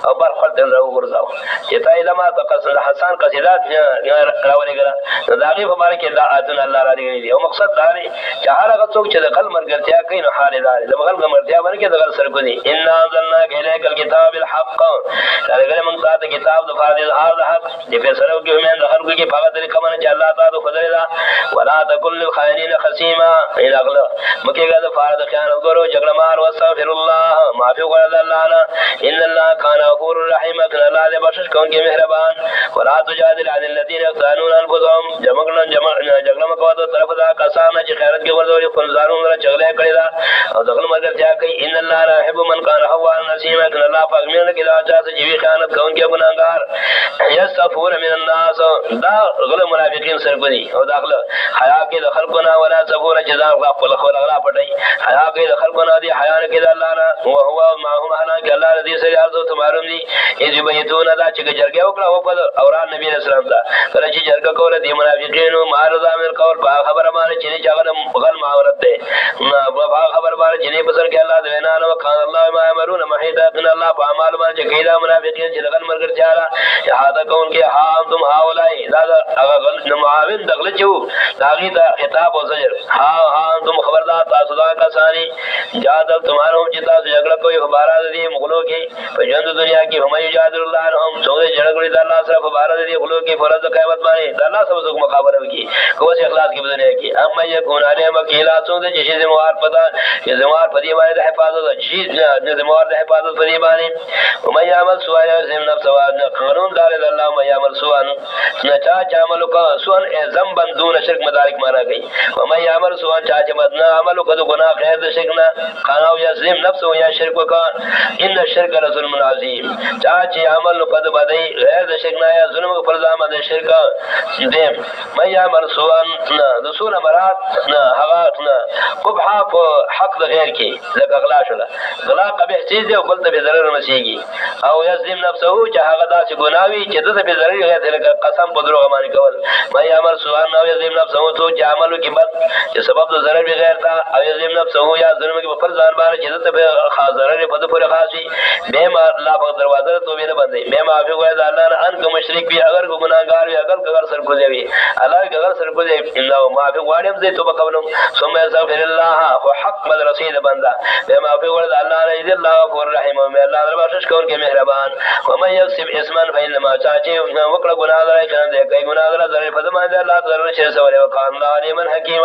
[SPEAKER 1] او بر خپل دل راو ورځاو چې تا علما تقصد حسان قصیدات راولېګره داغه په باره کې دا اذن الله را دي او مقصد دا دی چې هغه څوک چې د قلب مرګرتیا کوي نو حال دار د بغل مرګرتیا باندې کې د غل سر کو دي ان انزلنا الیک الكتاب الحق دا موږ ته کتاب د فاضل حق دې فیصله کوي مې د خلکو کې په دې کومه چې الله تعالی خدای دا ولا تکل للخائنین خصیما الى اغلا مکه غل فارد خیانت ګورو جګړه مار واستغفر الله معافي وکړه الله نه ان الله کان غفور رحیم کله الله دې بخشش کوونکی مهربان ولا تجادل عن الذين يختانون انفسهم جګړه مکو ته طرف دا کسان چې خیرت کې ورته خپل ځانونه جګړه کړی دا او دغه مگر ځا کوي ان الله لا يحب من كان حوان نسيما کله الله پاک مینه کې دا چا چې وی خیانت کوونکی ګناهګار یستغفر من الناس دا غل منافقین سر بدی او داخله حیا کې د خلقنا ولا صبر جزاء خپل خلق پټي حیا کې د خلقنا دي حیا کې د الله نه او هو معهم انا کې الله دې سره ارزو ته معلوم دي چې بیتون دا چې جرګه وکړه او په اوران نبی رسول الله کله چې جرګه کوله دي منافقینو معارضه امر کول په خبره باندې چې هغه غل معورت ده په خبر باندې چې په سر کې الله دې نه نو کان الله ما امرون محیدا ان الله په اعمال باندې کیدا منافقین چې غل مرګ چاره احاطه کون کې ها تم هاولای دا هغه غل معاون دغله چو داغي دا خطاب او زجر ها تم خبردار تاسو دا کسانی جاد تمہارو چې تاسو جګړه کوي خبره دي مغلو کې په ژوند دنیا کې هم یجادل الله هم څو جګړه د الله سره خبره دي مغلو کې فرض قیامت باندې د الله سره څوک مقابله وکي کوڅه اخلاص کې بدنه کې اما یکون علی مکیلا څو د چې زموار پتا چې زموار پدی باندې حفاظت شي د زموار د حفاظت پدی باندې او مې عمل سوایا زم نفس واد قانون دار الله مې عمل سوان نه چا عمل کو سوان ذم بندون شرک مدارک معنا کوي او مې عمل سوان چا چې بدنا عمل کو ګناه غیر د شرک نه قانو یظلم نفس او یا شرک وکا ان الشرک لظلم عظیم چا چې عمل کو د بدی غیر د شرک نه یا ظلم پر ځامه د شرک دیم مې عمل سوان د سوره مراد نه هغه نه قبح په حق د غیر کې لکه غلا شولا غلا قبیح چیز دی او بل ته به ضرر مسیږي او یظلم نفسه چې هغه داسې ګناوي چې د به ضرر غیر لکه قسم په دروغ باندې کول مې عمل سوان او یظلم نفسه ته چې عملو کې بد چې سبب د ضرر بغیر تا او یظلم نفسه یا ظلم کې پر ځان باندې چې ته به خاص ضرر په پوره خاصي به ما الله په دروازه ته ویل باندې مې معافي غواړم الله نه ان کوم مشرک وي اگر ګناګار وي اگر سر کو دی الله اگر سر کو دی انه معافي غواړم زه توبه کوم ثم استغفر الله او حق مد رسید بندا به معافي غواړم الله نه دې الله غفور رحیم او الله در بخشش کوونکی مهربان و من یکسب اسما فإنما چاچی وکړه ګناه لري کنه دې کوي ګناه لري ضرر په دمه الله تعالی شي سوال وکړه الله علیم حکیم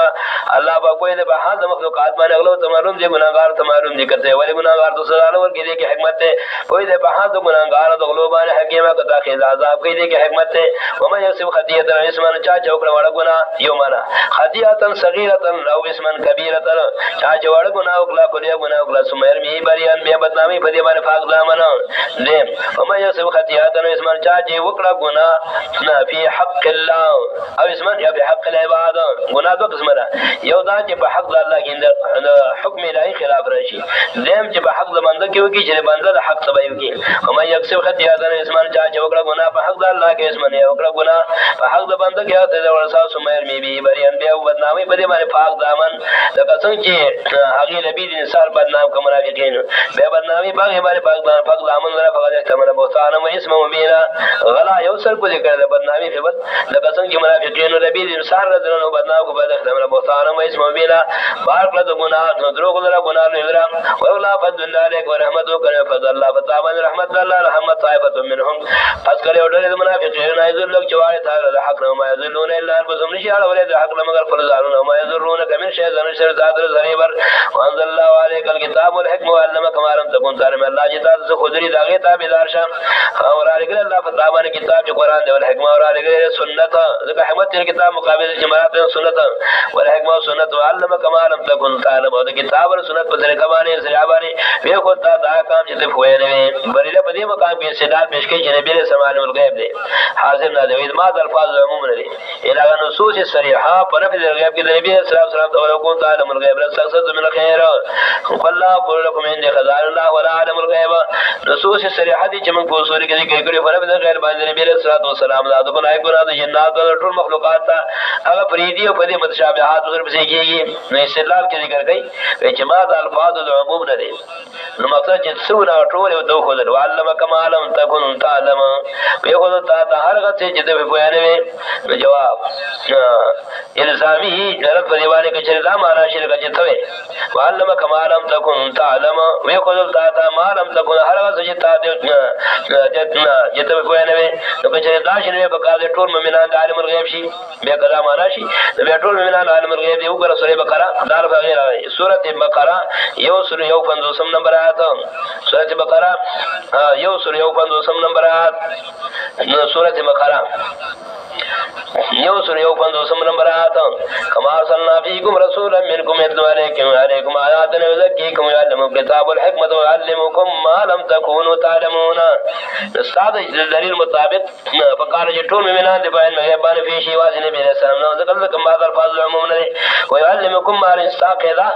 [SPEAKER 1] الله په کوئی نه په حال مخلوقات باندې غلو تمرون دي ګناهګار تمرون دي کوي ولی ګناهګار تو سزا ورکړي دي کې حکمت ته کوئی نه په حال ګناهګار د غلو باندې حکیم کتا کې عذاب کوي دي کې حکمت ته و من یکسب خطیه اسما چاچ وکړه وړه ګناه یو معنا خطیه صغیره او اسما کبیره چاچ وړه ګناه وکړه کولې ګناه وکړه سمیر می بریان بیا بدنامي په دې باندې فاق ځامنه دې و من یکسب خطیه اسما چاچ وکړه ګناه نه فی حق الله او اسما یا په حق العباد ګناه دوه قسمه ده یو دا چې په حق الله کې حکم الهي خلاف راشي دیم چې په حق د بنده کې وکي چې بنده د حق تبع وکي او مې یکسب خطیه ده اسمان چا چې وکړه ګناه په حق د الله کې اسمن یې وکړه ګناه په حق د بنده کې ته د ورسا سمیر می بي بریان بیا بدنامي په دې باندې پاک دامن لکه څنګه چې هغه نبی دې انصار بدنام کوم منافقین به بدنامي باغ باندې پاک دامن لره فقط احتمال بوتان او اسم مبینا غلا یو سر کو ذکر ده بدنامي په بد لکه څنګه چې منافقین نبی دې انصار رضنو بدنام کو به احتمال بوتان او اسم مبینا بار کله د ګناه دروغ لره ګناه لره ولا فضل الله عليك ورحمته وكرم فضل الله فتابن رحمت الله رحمت طائفه منهم پس کله اورل د منافقین ایذل لوگ چواره تعالی حق نه ما یذلون الا انفسهم نشاله ولې د حق نه مگر فرزانون ما یذرون کمن شی زن شر ذات زریبر وانزل الله عليك الكتاب والحكمه وعلمك ما لم تكن تعلم الله جتا ز خودری داغه تابعدار شه اور علی الله فتابن کتاب چې قران دی والحکمه اور علی سنت ذکر حکمت کتاب مقابل جماعت سنت والحکمه سنت وعلمك ما لم تكن تعلم او کتاب اور سنت په ذریعہ باندې ذریعہ باندې به خو تا دا کام چې ته خوې نه بریله په دې مقام کې استدلال پیش کوي چې نبی له سماع الغیب دی حاضر نه دی ما د الفاظ عموم نه دي الهغه نصوص صریحه په نفي الغیب کې د نبی صلی الله علیه وسلم او کو تعالی الغیب رسخت من خیر والله قل لكم عند خزائن الله ولا علم الغیب نصوص صریحه دي چې موږ په اصول کې ذکر کړی فرق د غیر باندې نبی رسول الله صلوات والسلام دا د بنای ګنا د جنات او ټول مخلوقات ته هغه فریدي او په دې متشابهات ورته پسې کېږي نو استدلال کې ذکر کوي چې ما د الفاظ د عموم نه دي نو مقصد چې څونه ټول یو دوه خدای علم کمالم تكن تعلم په خو ته هر هغه چې د بیانوي جواب الزامي جرت په دیواله کې چې دا معنا شي لکه چې ته علم کمالم تكن تعلم وی خو ته مالم تكن هر هغه چې ته جته بیانوي نو چې دا شنه په کار ټول مؤمنان د عالم الغیب شي بیا کله معنا شي بیا ټول مؤمنان عالم الغیب دی وګوره سورې بقره دار وغیرہ سورۃ بقره یو سورې یو 50 نمبر آیات سورۃ بقره یو سورې یو 50 نمبر آیات سورۃ بقره یو سورې یو 50 نمبر آیات کما ارسلنا فیکم رسولا منکم یتلو علیکم آیاتنا یزکیکم ویعلمکم الکتاب والحکمة ویعلمکم ما لم تکونوا تعلمون استاد دلیل مطابق فقال چې ټول مؤمنان د بیان غیب باندې فی شی واځي نبی رسول الله ذکر کوم بعض الفاظ عموم نه ويعلمكم ما استاقذا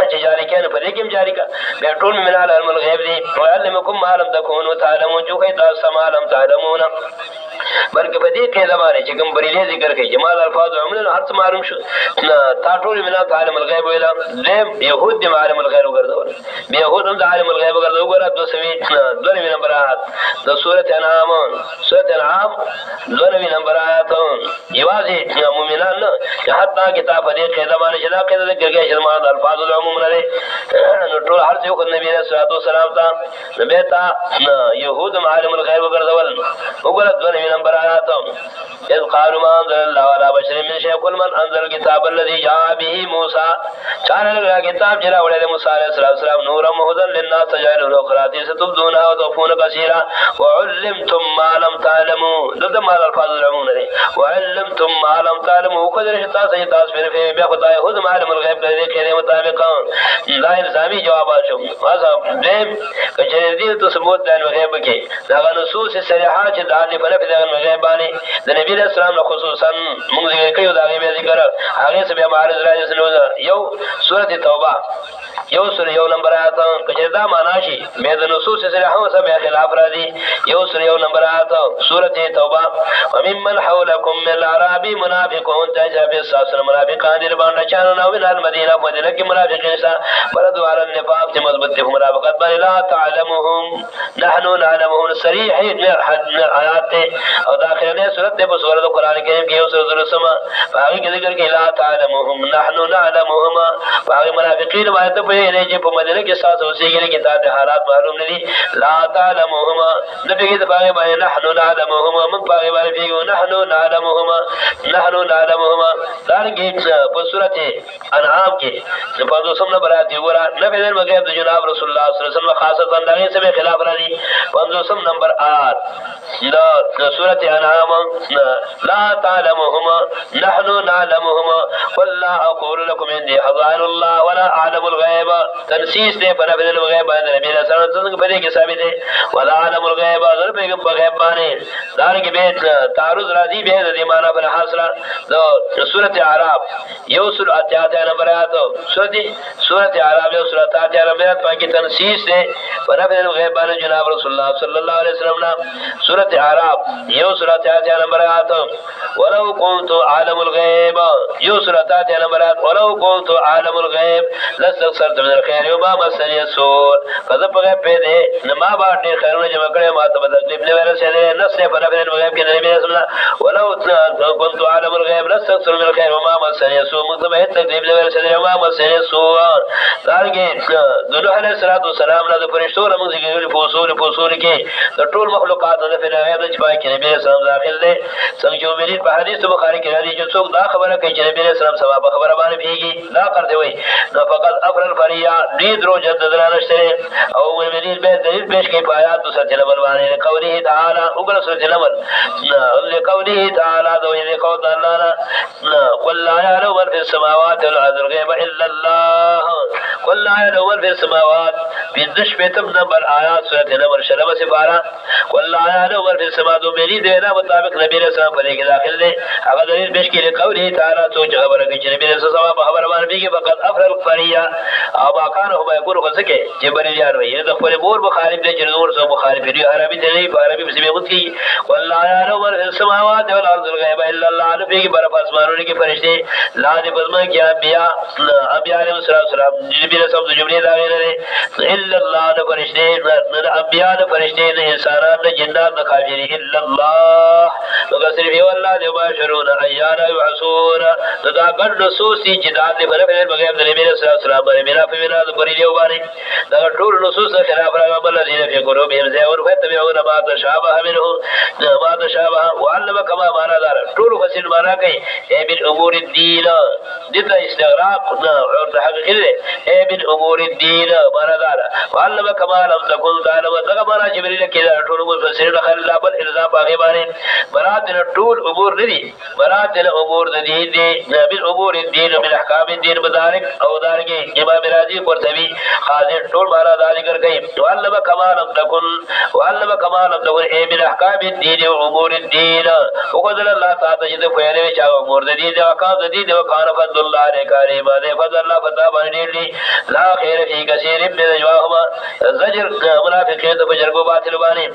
[SPEAKER 1] چې جاری کین په دې کې جاری کا به ټول مؤمنان علم الغیب دي ويعلمكم ما لم تكونوا تعلمون جو کې تاسو ما لم تعلمون بلکې په دې کې زماره چې کوم بریلې ذکر کوي جمال الفاظ عموم نه هر څه معلوم شو تا ټول مؤمنان عالم الغیب ویلا د يهود د عالم الغیب وګرځول به يهود د عالم الغیب وګرځول وګوره 2 نمبر د سورۃ انعام 2 نمبر آیات یوازې مؤمنان نه حتی کتاب دې کې زمانه چې دا کې ذکر کوي چې ما د الفاظ العموم نه نو ټول هر څه خو نبی رسول الله صلی الله علیه وسلم به تا يهود عالم الغیب وګرځول وګوره 2 نمبر آیات اذ قالوا ما انزل الله على بشر من شيء قل من انزل الكتاب الذي جاء به موسى چانه کتاب چې راوړل موسی علیه السلام نور مهدن للناس تجعلون قراتي ستبدونها وتخفون كثيرا وعلمتم ما لم تعلموا دغه مال الفاظ العموم نه وعلمتم ما لم تعلموا قدر شتا سي تاسو په بیا خدای خود معلم الغیب دې کې مطابق دا الزامي جواب شو واسه دې کچې دې ته ثبوت د غیب کې دا نصوص صریحه چې د علی په لفظ غیب باندې د نبی رسول الله خصوصا موږ ذکر کړو دا غیب ذکر هغه څه به معارض راځي یو سورۃ توبه یو سورې یو نمبر آیات کچې دا معنا شي مې د نصوص صریحه سره خلاف راځي یو سورې یو نمبر آیات سورۃ توبه وممن حولکم من العرب منافقون تجاب الساسر منافقان دې باندې چانو نو من المدینه مدینه کې منافقین سره بلد على النفاق چې مضبوط منافقت باندې لا تعلمهم نحن نعلمهم صریح آیات او داخله سورۃ په سورۃ قرآن کریم کې یو سورۃ سما هغه کې ذکر کې لا تعلمهم نحن نعلمهم هغه منافقین باندې په دې چې په مدینه کې ساس اوسېږي کې دا حالات معلوم نه دي لا تعلمهم نبی کې باندې نحن نعلمهم من باندې باندې نحن نعلمهم دارنګه په سورۃ انعام کې په 200 نمبر آیات وګوره نبی دې مګر د جناب رسول الله صلی الله علیه وسلم خاصه اندازې سره خلاف راځي 200 نمبر آیات د سورۃ انعام لا تعلمهم نحن نعلمهم ولا اقول لكم اني حضان الله ولا اعلم الغيب تنسیس دې په نبی الغیب باندې نبی رسول الله څنګه په دې کې ثابت دی ولا اعلم الغیب غیر په غیب باندې دارنګه به تعرض راځي به د معنا پر حاصله د سورۃ اعراف یو سورۃ نمبر آیات سورۃ اعراف یو سورۃ نمبر آیات پاکي تنسیس دې په نبی الغیب باندې جناب رسول الله صلی الله علیه وسلم سورۃ اعراف یو سورۃ نمبر آیات ولو كنت عالم الغیب یو سورۃ نمبر آیات ولو كنت عالم الغیب لستكثرت من الخير وما مسني السوء کذب غیب په دې نما باندې خیرونه جمع کړي ما ته تکلیف نه ورسېده نفس په نبی الغیب کې نبی رسول الله ولو كنت عالم الغیب لستكثر من الخير وما مسني السوء مطلب تکلیف نه ورسېده وما مسني السوء دارنګه د نوح علیه السلام نه د فرشتو له موږ کې په اصول کې د ټول مخلوقات د غیب د چپای کې نبی رسول الله داخل دي څنګه چې ویل په حدیث بخاری کې راځي چې څوک دا خبره کوي چې نبی رسول الله ثواب خبره باندې پیږي دا کوي وي نو فقط افرل فریا دې درو جدد رانشته او ویل به دلیل پیش کوي آیات د سورۃ نمل باندې قوله تعالی وګړه سورۃ نمل قوله تعالی دوی له قول الله قل لا يعلم من في السماوات والارض الغيب الا الله قل لا يعلم من في السماوات بندش په تم نمبر آیات سورۃ نمل شرم سفارا والله انا ور في السماء دو میری دینا مطابق نبی رسول اللہ علیہ داخل دے اگر دلیل پیش کی قولی تعالی تو خبر ہے کہ نبی رسول اللہ خبر مان بھی کہ فقط افرل القريه او کان هو يقول خسکه چې بریلیان وي د خپل مور مخالف دي چې نور سو مخالف دي عربي ته نه عربي مسلمان مت کی والله انا ور في السماوات والارض الغيب الا الله نبی کی برف اسمانوں کے فرشتے لا دے بزما کیا انبیاء علیہ السلام نبی رسول اللہ جملے دا غیر الا الله د فرشتے انبیاء د فرشتے د انسانان د جنات د خاجر الا الله مگر صرف یو الله دی باشرون ایانا یعصون دا ګډ نصوصي چې دا د برف بغیر د نبی رسول الله سلام باندې میرا په میرا د بریلیو باندې دا ټول نصوص خلاف راغلي بل الذين في قلوبهم زيغ فتبعون ما تشابه منه ما تشابه وعلم كما معنا دار ټول فصل معنا کوي اي من امور الدين دته استغراق او تحقیق اي من امور الدين معنا دار وعلم كما لم تكن تعلم دغه معنا جبريل کې ټول مفسرین خلاف بل الزام باغی باندې مراد ټول امور ندي مراد الامور د دین دي من امور الدين من احکام الدين مدارک او دارګي امام راضي قرطبي حاضر ټول معنا ذکر کوي وعلم كما لم تكن اي من احکام الدين وامور الدين وقدر الله تعالی چې فعل وی چا امور د دین او احکام د دین او کان فضل الله علیه کریم ده فضل الله فتا باندې لا خیر فی کثیر من نجواهما زجر منافقین د بجرګو باطل باندې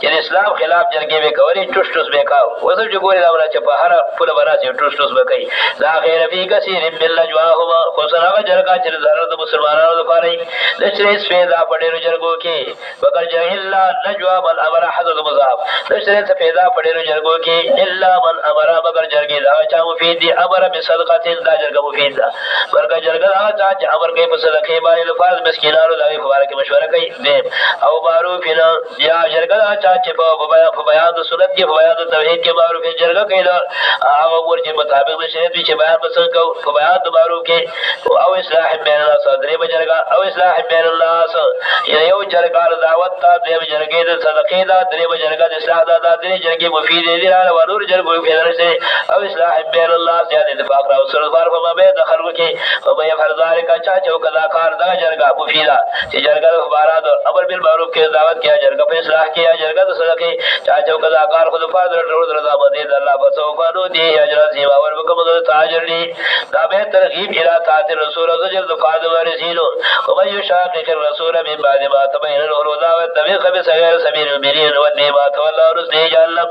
[SPEAKER 1] چې اسلام خلاف جرګې به کولې ټوس ټوس به کاو وځو چې ګوري دا ورته په هر پوره براسي ټوس ټوس به کوي لا خیر فی کثیر من نجواهما خصنا جرګه چې ضرورت مسلمانانو لپاره د شریعت پیدا پډېرو جرګو کې وکړ الا نجوا من امر حضرت مذهب د شریعت پیدا پډېرو جرګو کې الا من امر مگر جرګې دا چا مفید دي امر بصدقه دا جرګه مفید ده ورګه جرګه دا چې امر کوي په صدقه باندې لپاره مسکینانو د مبارک مشوره کوي او معروف نه یا جرګه چا چې په بیان د سنت کې بیان د توحید کې معروف جرګه کړه هغه ورته مطابق د شریعت چې بیان پسند کو په بیان د معروف کې او اصلاح بین الناس درې بجرګه او اصلاح بین الناس یو جرګه دعوت ته د جرګې د صدقې دا درې بجرګه د اصلاح دا درې جرګې مفید دي را ورور جرګو کې درسه او اصلاح بین الناس یعنی اتفاق را وسر بار په مابه د خلکو کې او به فرضار کا چا چوکدا کار دا جرګه مفیده چې جرګه د بارا د امر بالمعروف کې دعوت کیا جرګه په اصلاح کې جرګه د صدقې چا چوکدا کار خود فرض ورته رضا باندې د الله په سوفانو دی اجر سیوا ور وکم د تاجر دی دا به ترغیب الى طاعت الرسول زجر د قاد ورسیلو او من يشاقق الرسول من بعد ما تبين له الهدى واتبع غير سبيل المؤمنين والنعمة والله رسله جهنم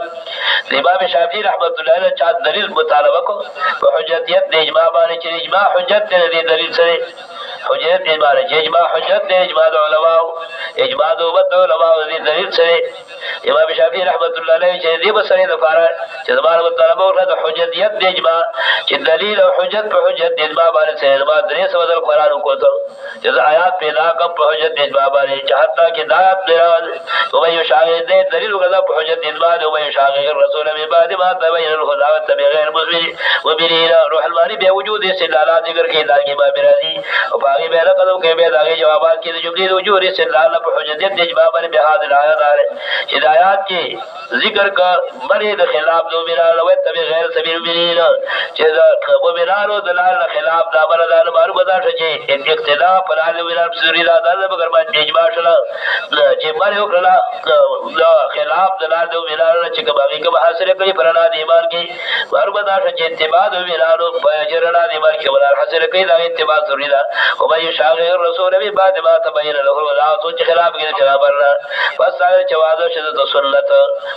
[SPEAKER 1] امام شافعي رحمت الله علیه چا دلیل مطالبه کو په حجتیت د اجماع باندې چې اجماع حجت دی دلیل سره حجت اجماع حجت دی اجماع علماء اجماع د علماء دی دلیل سره امام شافعي رحمت الله علیه چې دې بسره د فارغ چې زماره مطالبه ورته د حجتیت د اجماع چې دلیل او حجت په حجت د اجماع باندې سره ما درې سو د قرآن کو ته چې آیات پیدا کړ په حجت د اجماع باندې چې حتی کې دایات درال او یو شاهد دې دلیل وکړه په حجت د اجماع او یو شاهد رسول من بعد ما تبين الهدى واتبع غير مسلم وبرينا روح المانی به وجود استدلالات ذکر کې داګي ما برازي او باغي به قدم کې به داګي جوابات کې جملې وجود استدلال په حجت د اجماع باندې به حاضر آیات ہدایات کے ذکر کا مرے د خلاف دو میرا و تبع غیر سبیل المؤمنین چې وہ میرا رو دلال خلاف دا برادر مارو بدا چې اقتداء پر علی میرا سری دا د مگر ما اجماع شلا چې مارو کړه خلاف دلال دو میرا چې کباغي کبه حاصل کوي پرانا دی ایمان کې مارو بدا چې اتباع دو میرا رو پجرنا دی ایمان کې ولا حاصل کوي دا اتباع ضروری دا او به شاغر رسول نبی بعد ما تبین له ولا سوچ خلاف کې جواب ورنا بس هغه جواب شد سنت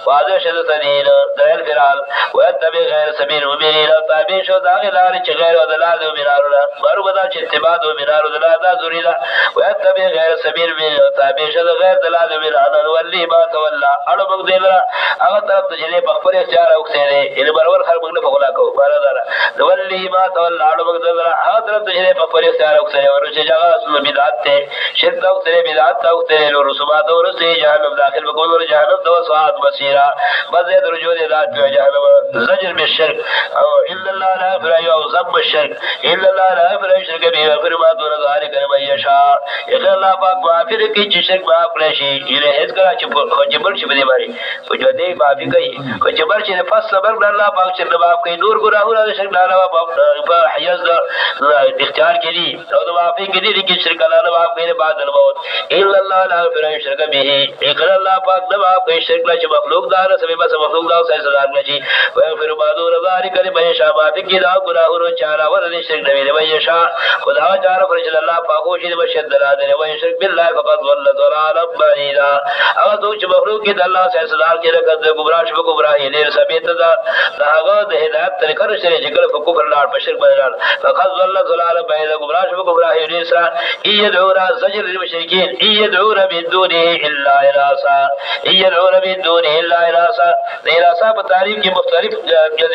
[SPEAKER 1] واضح شد دین دلیل فرال واتبع غیر سبیل المؤمنین تابع شو دا غلار چې غیر دلال دو میرارنا مارو بدا چې اتباع دو میرارو دلال دا ضروری دا واتبع غیر سبیل المؤمنین تابع شد غیر دلال دو میرارنا ولی ما تولا اړو موږ دلته هغه طرف ته چې په خپل اختیار اوسه دي ان برابر خلک موږ په غلا کو بارادار ولی ما تولا اړو موږ دلته هغه طرف ته چې په خپل اختیار اوسه ورته جگہ اصل بدعت ته شرک او سره بدعت او سره رسومات او سره جهنم داخل بکول ور جهنم دو ساعت بصیرہ بزید رجوع ذات جو جهنم زجر بالشرك او الا الله لا يغفر او ذم الشرك الا الله لا يغفر شرك به يغفر ما دون ذلك لمن يشاء الا الله پاک معافی کی چې شرک معاف کړي یې هیڅ کړه چې جبر شي بده ماري او جو دې معافی کوي او جبر چې پس صبر الله پاک چې معاف کوي نور ګناهونه شرک نه په حیز اختیار کړي او معافی کړي چې شرک الله معاف کوي بعد الموت ان الله لا يغفر ان يشرك به اقرا الله پاک نه آپ کوئی شرک لا چې مخلوق دار سبب بس مخلوق دا سې سزا نشي ويغفر ما دون ذلك لمن يشاء ما کې دا ګناهونو چاره ور دي شرک دی لمن يشاء خدا چاره فرج الله پاک خو شي بشد را دی وي شرک بالله فقط ضل ضلالا بعيدا او تو چې مخلوق کې د الله سې سزا کې رکد ګمراه شو ګمراهي نه ثابت دا هغه د هدایت طریقه نشي چې ګل په کفر لاړ بشر بدل فقط ضل ضلالا بعيدا ګمراه شو ګمراهي نه سره يدعو زجر للمشركين يدعون من دونه الا اناسا يدعون من دونه الا اناسا اناسا په تعریف کې مختلف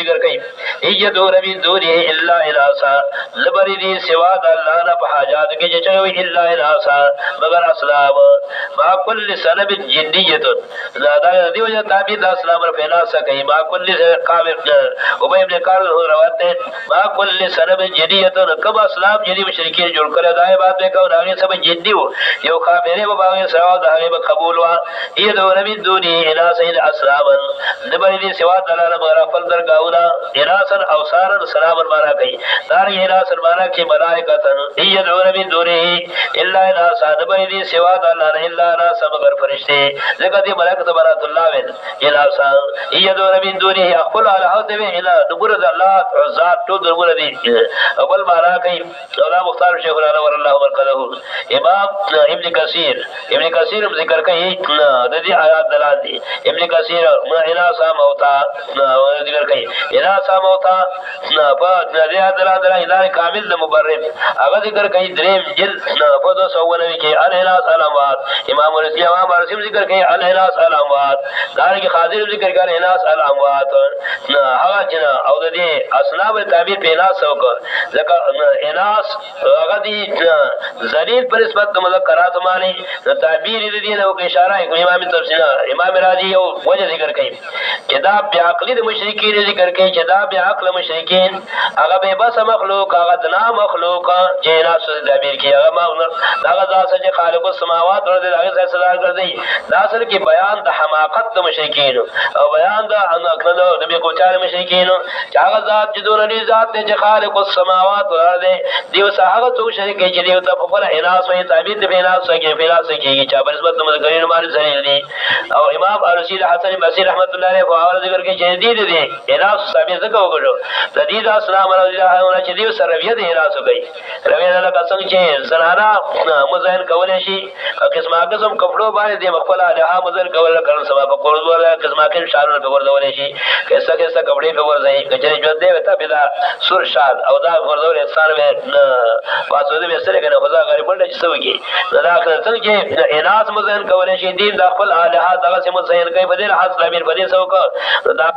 [SPEAKER 1] ذکر کوي يدعون من دونه الا اناسا لبري دي سوا د الله نه په حاجات کې چې وي الا اناسا مگر اسلام ما كل سنب جديه زاده دی وجه تعبیر د اسلام پر فناسا کوي ما كل قابل وبي ابن کار روایت ده ما كل سنب جديه کب اسلام جدي مشرکین جوړ کړه دای بات به کو راغی سب جدي یو خبره به باغ سره د هغه قبول وا يدعون من دونه الى سيد اسلام لبري دي سوا دلاله مگر خپل درگاونا اناسن اوسارن سلام معنا کوي دار اناسن معنا کې ملائکتن يدعون من دونه الا اناس لبري دي سوا دلاله الا اناس مگر فرشتي لکه دي ملائکه برات الله وین اناس يدعون من دونه خپل على حد وی الى دبر الله ذات تو دبر دي اول معنا کوي الله مختار شیخ الله الله برکته امام ابن کثیر ذکر کوي د دې آیات دلالت دي ابن کثیر معنا ساموتا ذکر کوي انا ساموتا په دې آیات دلالت دی کامل د مبرم هغه ذکر کوي دریم جلد په 290 کې انا سلامات امام رسول ذکر کوي انا سلامات دار کې خاطر ذکر کوي انا سلامات هغه جنا او د دې اسناب تعبیر په ناس وکړه ځکه اناس هغه دي ذلیل پر نسبت د مذکرات معنی د تعبیر دې نه او اشاره امام تفسیر امام راضی او وجه ذکر کوي چې دا بیا عقلی د مشرکین ذکر کوي چې دا بیا عقل مشرکین هغه به بس مخلوق هغه د نام مخلوق چې ناس تعبیر کوي هغه هغه ذات چې خالق السماوات او د هغه سزا ګرځي دا اصل کې بیان د حماقت د مشرکین او بیان د انکل د به کوچار مشرکین چې هغه ذات چې دونه دي ذات چې خالق السماوات او د دیو هغه څو شریک چې دیو ته په خپل اناس او تعبیر د اناس کې فلاس کې چې په نسبت د مذکرین باندې ځای دي او امام ارشید حسن بصری رحمت الله علیه په حواله ذکر کې چې دي اناس ثابت څنګه وګړو د دې د اسلام رضی الله عنه چې دیو سره رویه د اناس کوي رویه نه څنګه چې زنانا مزین کولای شي قسمه قسم کپړو باندې د خپل له مزر کول کړل سبب په کول ولا قسمه کې شالونه په ورځول شي کیسه کپړې په ورځي کچري ژوند دی ته بلا سور شاد او دا ورځول انسان به واسو دې سره کنه خدا غریب بل چې سوي دا څنګه چې اناس مزین کولای شي دین د خپل الها دغه سم مزین کوي په دې حاصل امیر په دې سوکو دا